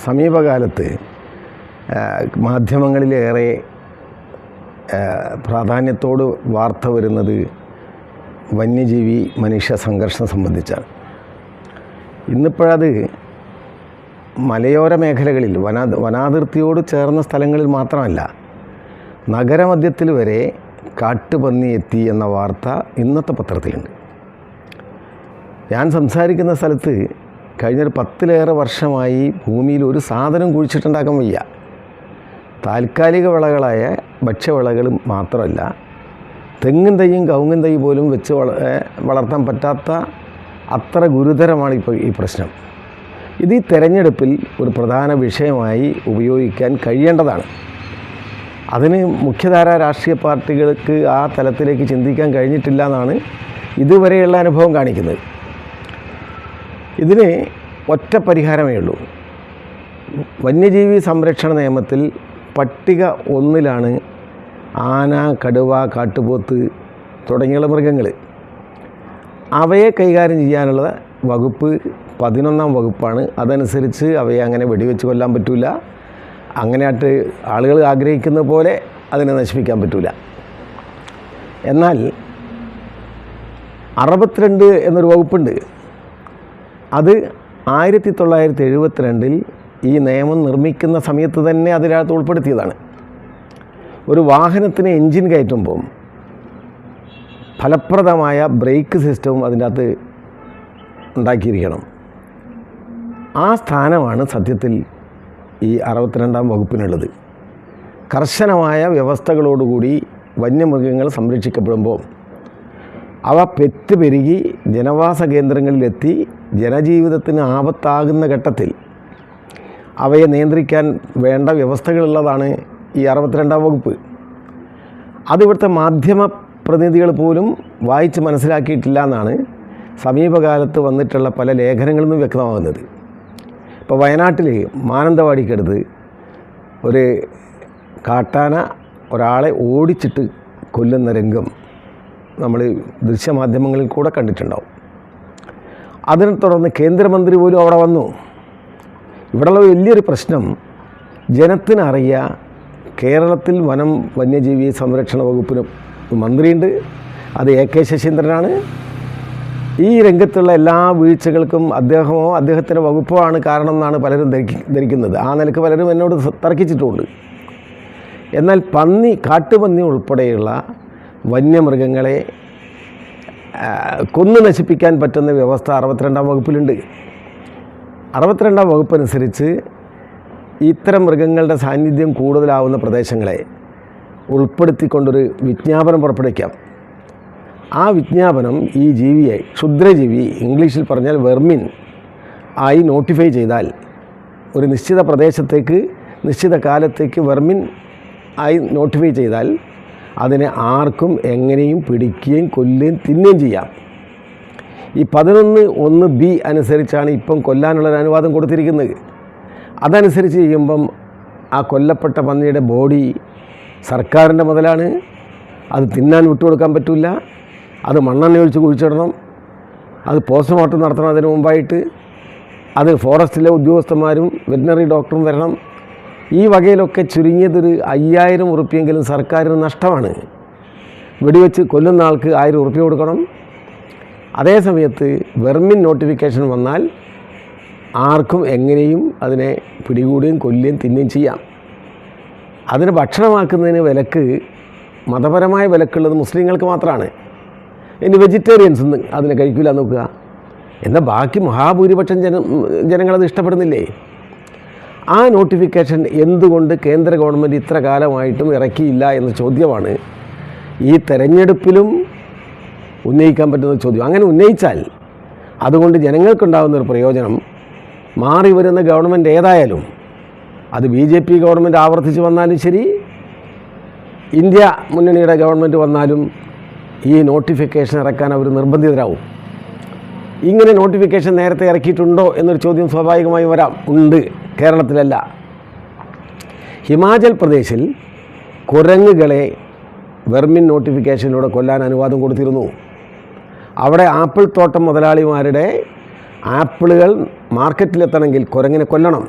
സമീപകാലത്ത് മാധ്യമങ്ങളിലേറെ പ്രാധാന്യത്തോട് വാർത്ത വരുന്നത് വന്യജീവി മനുഷ്യ സംഘർഷം സംബന്ധിച്ചാണ്. ഇന്നിപ്പോഴത് മലയോര മേഖലകളിൽ വനാതിർത്തിയോട് ചേർന്ന സ്ഥലങ്ങളിൽ മാത്രമല്ല, നഗരമധ്യത്തിൽ വരെ കാട്ടുപന്നി എത്തി എന്ന വാർത്ത ഇന്നത്തെ പത്രത്തിലുണ്ട്. ഞാൻ സംസാരിക്കുന്ന സ്ഥലത്ത് കഴിഞ്ഞൊരു 10-ലേറെ വർഷമായി ഭൂമിയിൽ ഒരു സാധനം കുഴിച്ചിട്ടുണ്ടാക്കാൻ വയ്യ. താൽക്കാലിക വിളകളായ ഭക്ഷ്യവിളകളും മാത്രമല്ല, തെങ്ങും തൈയും കവുങ്ങും തൈ പോലും വെച്ച് വളർത്താൻ പറ്റാത്ത അത്ര ഗുരുതരമാണ് ഇപ്പോൾ ഈ പ്രശ്നം. ഇത് ഈ തെരഞ്ഞെടുപ്പിൽ ഒരു പ്രധാന വിഷയമായി ഉപയോഗിക്കാൻ കഴിയേണ്ടതാണ്. അതിന് മുഖ്യധാര രാഷ്ട്രീയ പാർട്ടികൾക്ക് ആ തലത്തിലേക്ക് ചിന്തിക്കാൻ കഴിഞ്ഞിട്ടില്ല എന്നാണ് ഇതുവരെയുള്ള അനുഭവം കാണിക്കുന്നത്. ഇതിന് ഒറ്റ പരിഹാരമേ ഉള്ളൂ. വന്യജീവി സംരക്ഷണ നിയമത്തിൽ പട്ടിക 1-ലാണ് ആന, കടുവ, കാട്ടുപോത്ത് തുടങ്ങിയുള്ള മൃഗങ്ങൾ. അവയെ കൈകാര്യം ചെയ്യാനുള്ള വകുപ്പ് 11-ാം വകുപ്പാണ്. അതനുസരിച്ച് അവയെ അങ്ങനെ വെടിവെച്ച് കൊല്ലാൻ പറ്റില്ല. അങ്ങനെയായിട്ട് ആളുകൾ ആഗ്രഹിക്കുന്ന പോലെ അതിനെ നശിപ്പിക്കാൻ പറ്റില്ല. എന്നാൽ 62 എന്നൊരു വകുപ്പുണ്ട്. അത് 1972-ൽ ഈ നിയമം നിർമ്മിക്കുന്ന സമയത്ത് തന്നെ അതിനകത്ത് ഉൾപ്പെടുത്തിയതാണ്. ഒരു വാഹനത്തിന് എൻജിൻ കയറ്റുമ്പോൾ ഫലപ്രദമായ ബ്രേക്ക് സിസ്റ്റവും അതിൻ്റെ അകത്ത് ഉണ്ടാക്കിയിരിക്കണം. ആ സ്ഥാനമാണ് സത്യത്തിൽ ഈ 62-ാം വകുപ്പിനുള്ളത്. കർശനമായ വ്യവസ്ഥകളോടുകൂടി വന്യമൃഗങ്ങൾ സംരക്ഷിക്കപ്പെടുമ്പോൾ അവ പെറ്റുപെരുകി ജനവാസ കേന്ദ്രങ്ങളിലെത്തി ജനജീവിതത്തിന് ആപത്താകുന്ന ഘട്ടത്തിൽ അവയെ നിയന്ത്രിക്കാൻ വേണ്ട വ്യവസ്ഥകളുള്ളതാണ് ഈ 62-ാം വകുപ്പ്. അതിവിടുത്തെ മാധ്യമ പ്രതിനിധികൾ പോലും വായിച്ച് മനസ്സിലാക്കിയിട്ടില്ല എന്നാണ് സമീപകാലത്ത് വന്നിട്ടുള്ള പല ലേഖനങ്ങളിൽ നിന്നും വ്യക്തമാകുന്നത്. ഇപ്പോൾ വയനാട്ടിൽ മാനന്തവാടിക്കടുത്ത് ഒരു കാട്ടാന ഒരാളെ ഓടിച്ചിട്ട് കൊല്ലുന്ന രംഗം നമ്മൾ ദൃശ്യമാധ്യമങ്ങളിൽ കൂടെ കണ്ടിട്ടുണ്ടാവും. അതിനെ തുടർന്ന് കേന്ദ്രമന്ത്രി പോലും അവിടെ വന്നു. ഇവിടെയുള്ള വലിയൊരു പ്രശ്നം, ജനത്തിനറിയാം കേരളത്തിൽ വന്യജീവി സംരക്ഷണ വകുപ്പിന് മന്ത്രിയുണ്ട്, അത് AK ശശീന്ദ്രനാണ്. ഈ രംഗത്തുള്ള എല്ലാ വീഴ്ചകൾക്കും അദ്ദേഹമോ അദ്ദേഹത്തിൻ്റെ വകുപ്പോ ആണ് കാരണം എന്നാണ് പലരും ധരിക്കുന്നത്. ആ നിലക്ക് പലരും എന്നോട് തർക്കിച്ചിട്ടുമുണ്ട്. എന്നാൽ കാട്ടുപന്നി ഉൾപ്പെടെയുള്ള വന്യമൃഗങ്ങളെ കൊന്നു നശിപ്പിക്കാൻ പറ്റുന്ന വ്യവസ്ഥ 62-ാം വകുപ്പിലുണ്ട്. 62-ാം വകുപ്പനുസരിച്ച് ഇത്തരം മൃഗങ്ങളുടെ സാന്നിധ്യം കൂടുതലാവുന്ന പ്രദേശങ്ങളെ ഉൾപ്പെടുത്തിക്കൊണ്ടൊരു വിജ്ഞാപനം പുറപ്പെടുവിക്കാം. ആ വിജ്ഞാപനം ഈ ജീവിയെ, ക്ഷുദ്രജീവി, ഇംഗ്ലീഷിൽ പറഞ്ഞാൽ വെർമിൻ ആയി നോട്ടിഫൈ ചെയ്താൽ, ഒരു നിശ്ചിത പ്രദേശത്തേക്ക് നിശ്ചിത കാലത്തേക്ക് വെർമിൻ ആയി നോട്ടിഫൈ ചെയ്താൽ അതിനെ ആർക്കും എങ്ങനെയും പിടിക്കുകയും കൊല്ലുകയും തിന്നുകയും ചെയ്യാം. ഈ 11(1)(b) അനുസരിച്ചാണ് ഇപ്പം കൊല്ലാനുള്ളൊരു അനുവാദം കൊടുത്തിരിക്കുന്നത്. അതനുസരിച്ച് ചെയ്യുമ്പം ആ കൊല്ലപ്പെട്ട പന്നിയുടെ ബോഡി സർക്കാരിൻ്റെ മുതലാണ്. അത് തിന്നാൻ വിട്ടുകൊടുക്കാൻ പറ്റില്ല. അത് മണ്ണെണ്ണ ഒഴിച്ച് കുഴിച്ചിടണം. അത് പോസ്റ്റ്മോർട്ടം നടത്തണം. അതിന് മുമ്പായിട്ട് അത് ഫോറസ്റ്റിലെ ഉദ്യോഗസ്ഥന്മാരും വെറ്റിനറി ഡോക്ടറും വരണം. ഈ വകയിലൊക്കെ ചുരുങ്ങിയതൊരു 5000 ഉറുപ്പിയെങ്കിലും സർക്കാരിന് നഷ്ടമാണ്. വെടിവെച്ച് കൊല്ലുന്ന ആൾക്ക് 1000 ഉറുപ്പിക കൊടുക്കണം. അതേ സമയത്ത് വെർമിൻ നോട്ടിഫിക്കേഷൻ വന്നാൽ ആർക്കും എങ്ങനെയും അതിനെ പിടികൂടുകയും കൊല്ലുകയും തിന്നുകയും ചെയ്യാം. അതിന് ഭക്ഷണമാക്കുന്നതിന് വിലക്ക്, മതപരമായ വിലക്കുള്ളത് മുസ്ലിങ്ങൾക്ക് മാത്രമാണ്. ഇനി വെജിറ്റേറിയൻസ് അതിനെ കഴിക്കില്ല നോക്കുക. എന്നാൽ ബാക്കി മഹാഭൂരിപക്ഷം ജനങ്ങളത് ഇഷ്ടപ്പെടുന്നില്ലേ? ആ നോട്ടിഫിക്കേഷൻ എന്തുകൊണ്ട് കേന്ദ്ര ഗവൺമെൻറ് ഇത്ര കാലമായിട്ടും ഇറക്കിയില്ല എന്ന ചോദ്യമാണ് ഈ തെരഞ്ഞെടുപ്പിലും ഉന്നയിക്കാൻ പറ്റുന്ന ചോദ്യം. അങ്ങനെ ഉന്നയിച്ചാൽ അതുകൊണ്ട് ജനങ്ങൾക്കുണ്ടാകുന്നൊരു പ്രയോജനം, മാറി വരുന്ന ഗവൺമെൻറ് ഏതായാലും, അത് BJP ഗവൺമെൻറ് ആവർത്തിച്ച് വന്നാലും ശരി, ഇന്ത്യ മുന്നണിയുടെ ഗവൺമെൻറ് വന്നാലും ഈ നോട്ടിഫിക്കേഷൻ ഇറക്കാൻ അവർ നിർബന്ധിതരാവും. ഇങ്ങനെ നോട്ടിഫിക്കേഷൻ നേരത്തെ ഇറക്കിയിട്ടുണ്ടോ എന്നൊരു ചോദ്യം സ്വാഭാവികമായും വരാം. ഉണ്ട്, കേരളത്തിലല്ല. ഹിമാചൽ പ്രദേശിൽ കുരങ്ങുകളെ വെർമിൻ നോട്ടിഫിക്കേഷനിലൂടെ കൊല്ലാൻ അനുവാദം കൊടുത്തിരുന്നു. അവിടെ ആപ്പിൾ തോട്ടം മുതലാളിമാരുടെ ആപ്പിളുകൾ മാർക്കറ്റിലെത്തണമെങ്കിൽ കുരങ്ങിനെ കൊല്ലണം.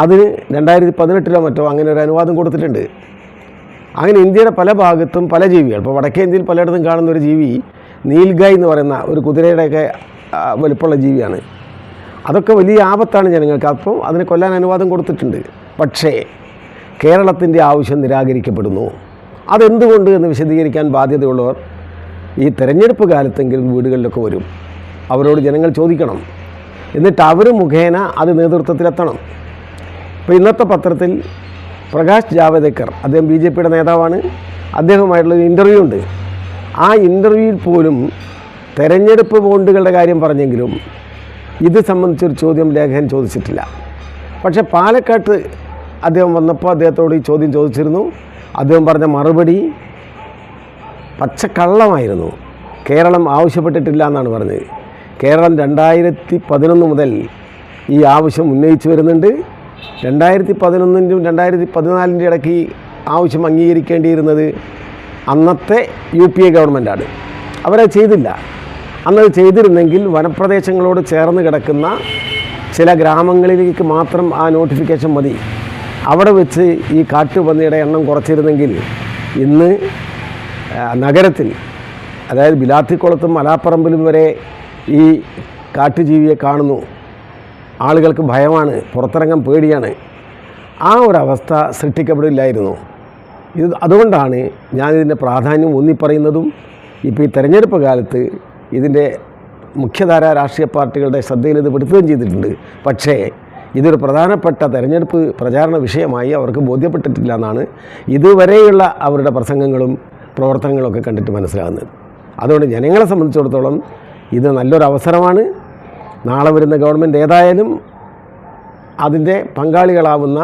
അതിന് 2018 മറ്റോ അങ്ങനെ ഒരു അനുവാദം കൊടുത്തിട്ടുണ്ട്. അങ്ങനെ ഇന്ത്യയുടെ പല ഭാഗത്തും പല ജീവികൾ, ഇപ്പോൾ വടക്കേ ഇന്ത്യയിൽ പലയിടത്തും കാണുന്ന ഒരു ജീവി നീൽഗായ് എന്ന് പറയുന്ന ഒരു കുതിരയുടെയൊക്കെ വലുപ്പമുള്ള ജീവിയാണ്. അതൊക്കെ വലിയ ആപത്താണ് ജനങ്ങൾക്ക്. അപ്പം അതിനെ കൊല്ലാൻ അനുവാദം കൊടുത്തിട്ടുണ്ട്. പക്ഷേ കേരളത്തിൻ്റെ ആവശ്യം നിരാകരിക്കപ്പെടുന്നു. അതെന്തുകൊണ്ട് എന്ന് വിശദീകരിക്കാൻ ബാധ്യതയുള്ളവർ ഈ തെരഞ്ഞെടുപ്പ് കാലത്തെങ്കിലും വീടുകളിലൊക്കെ വരും. അവരോട് ജനങ്ങൾ ചോദിക്കണം. എന്നിട്ട് അവർ മുഖേന അത് നേതൃത്വത്തിലെത്തണം. ഇപ്പോൾ ഇന്നത്തെ പത്രത്തിൽ പ്രകാശ് ജാവദേക്കർ, അദ്ദേഹം BJPയുടെ നേതാവാണ്, അദ്ദേഹമായിട്ടുള്ളൊരു ഇൻ്റർവ്യൂ ഉണ്ട്. ആ ഇൻ്റർവ്യൂവിൽ പോലും തെരഞ്ഞെടുപ്പ് ബോണ്ടുകളുടെ കാര്യം പറഞ്ഞെങ്കിലും ഇത് സംബന്ധിച്ചൊരു ചോദ്യം ലേഖകൻ ചോദിച്ചിട്ടില്ല. പക്ഷേ പാലക്കാട്ട് അദ്ദേഹം വന്നപ്പോൾ അദ്ദേഹത്തോട് ഈ ചോദ്യം ചോദിച്ചിരുന്നു. അദ്ദേഹം പറഞ്ഞ മറുപടി പച്ചക്കള്ളമായിരുന്നു. കേരളം ആവശ്യപ്പെട്ടിട്ടില്ല എന്നാണ് പറഞ്ഞത്. കേരളം 2011 മുതൽ ഈ ആവശ്യം ഉന്നയിച്ചു വരുന്നുണ്ട്. 2011-നും 2014 ഇടയ്ക്ക് ഈ ആവശ്യം അംഗീകരിക്കേണ്ടിയിരുന്നത് അന്നത്തെ UPA ഗവൺമെൻറ്റാണ്. അവരത് ചെയ്തില്ല. അന്നത് ചെയ്തിരുന്നെങ്കിൽ വനപ്രദേശങ്ങളോട് ചേർന്ന് കിടക്കുന്ന ചില ഗ്രാമങ്ങളിലേക്ക് മാത്രം ആ നോട്ടിഫിക്കേഷൻ മതി. അവിടെ വെച്ച് ഈ കാട്ടുപന്നിയുടെ എണ്ണം കുറച്ചിരുന്നെങ്കിൽ ഇന്ന് നഗരത്തിൽ, അതായത് ബിലാത്തിക്കുളത്തും മലാപ്പറമ്പിലും വരെ ഈ കാട്ടുജീവിയെ കാണുന്നു. ആളുകൾക്ക് ഭയമാണ്, പുറത്തിറങ്ങാൻ പേടിയാണ്. ആ ഒരവസ്ഥ സൃഷ്ടിക്കപ്പെടില്ലായിരുന്നു. അതുകൊണ്ടാണ് ഞാനിതിൻ്റെ പ്രാധാന്യം ഊന്നിപ്പറയുന്നതും ഇപ്പോൾ ഈ തെരഞ്ഞെടുപ്പ് കാലത്ത് ഇതിൻ്റെ മുഖ്യധാര രാഷ്ട്രീയ പാർട്ടികളുടെ ശ്രദ്ധയിൽ ഇത് പെടുത്തുകയും ചെയ്തിട്ടുണ്ട്. പക്ഷേ ഇതൊരു പ്രധാനപ്പെട്ട തെരഞ്ഞെടുപ്പ് പ്രചാരണ വിഷയമായി അവർക്ക് ബോധ്യപ്പെട്ടിട്ടില്ല എന്നാണ് ഇതുവരെയുള്ള അവരുടെ പ്രസംഗങ്ങളും പ്രവർത്തനങ്ങളൊക്കെ കണ്ടിട്ട് മനസ്സിലാകുന്നത്. അതുകൊണ്ട് ജനങ്ങളെ സംബന്ധിച്ചിടത്തോളം ഇത് നല്ലൊരു അവസരമാണ്. നാളെ വരുന്ന ഗവൺമെൻറ് ഏതായാലും അതിൻ്റെ പങ്കാളികളാവുന്ന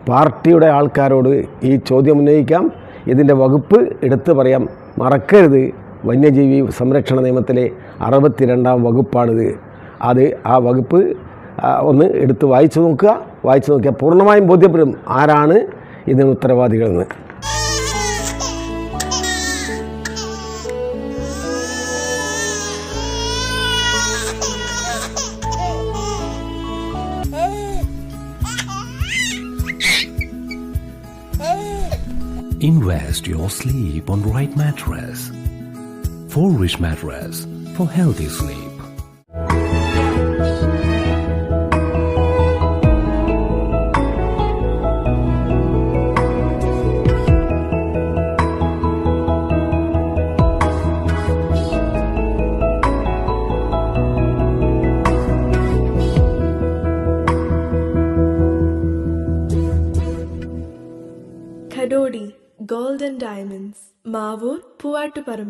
പാർട്ടിയുടെ ആൾക്കാരോട് ഈ ചോദ്യം ഉന്നയിക്കാം. ഇതിൻ്റെ വകുപ്പ് എടുത്തു പറയാം. മറക്കരുത്, വന്യജീവി സംരക്ഷണ നിയമത്തിലെ 62-ാം വകുപ്പാണിത്. ആ വകുപ്പ് ഒന്ന് എടുത്ത് വായിച്ചു നോക്കിയാൽ പൂർണ്ണമായും ബോധ്യപ്പെടും ആരാണ് ഇതിന് ഉത്തരവാദികളെന്ന്. Invest your sleep on right mattress. Forwish mattress for healthy sleep. Kadodi Gold and Diamonds, Mavur, Puvattuparambil.